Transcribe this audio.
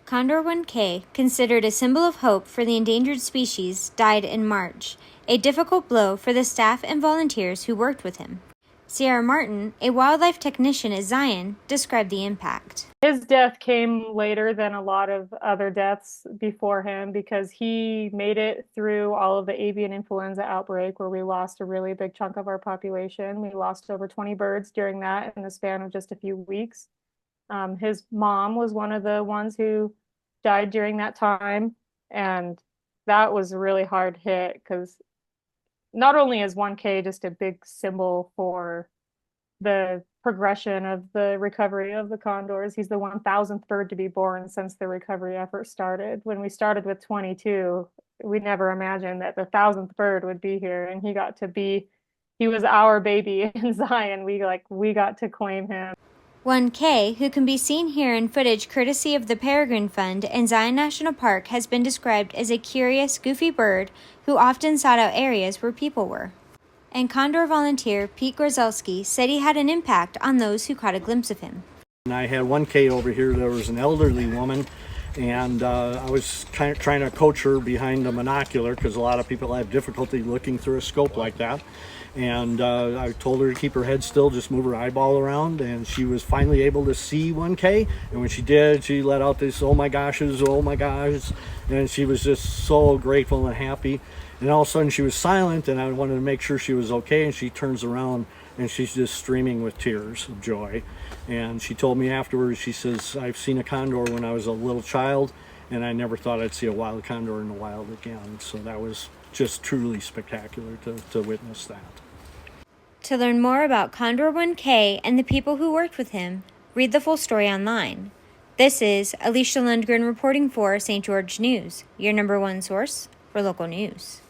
Condor 1K, considered a symbol of hope for the endangered species, died in March, a difficult blow for the staff and volunteers who worked with him. Sierra Martin, a wildlife technician at Zion, described the impact. His death came later than a lot of other deaths before him because he made it through all of the avian influenza outbreak where we lost a really big chunk of our population. We lost over 20 birds during that in the span of just a few weeks. His mom was one of the ones who died during that time, and that was a really hard hit because not only is 1K just a big symbol for the progression of the recovery of the condors, he's the 1000th bird to be born since the recovery effort started. When we started with 22, we never imagined that the 1000th bird would be here, and he was our baby in Zion. We got to claim him. 1K, who can be seen here in footage courtesy of the Peregrine Fund and Zion National Park, has been described as a curious, goofy bird who often sought out areas where people were. And Condor volunteer Pete Grzelski said he had an impact on those who caught a glimpse of him. I had 1K over here. There was an elderly woman, and I was kind of trying to coach her behind the monocular because a lot of people have difficulty looking through a scope like that. And I told her to keep her head still, just move her eyeball around, and she was finally able to see 1K. And when she did, she let out this "oh my goshes, oh my gosh," and she was just so grateful and happy. And all of a sudden she was silent, and I wanted to make sure she was okay, and she turns around and she's just streaming with tears of joy. And she told me afterwards, she says, "I've seen a condor when I was a little child, and I never thought I'd see a wild condor in the wild again." So that was just truly spectacular to witness that. To learn more about Condor 1K and the people who worked with him, read the full story online. This is Alysha Lundgren reporting for St. George News, your #1 source for local news.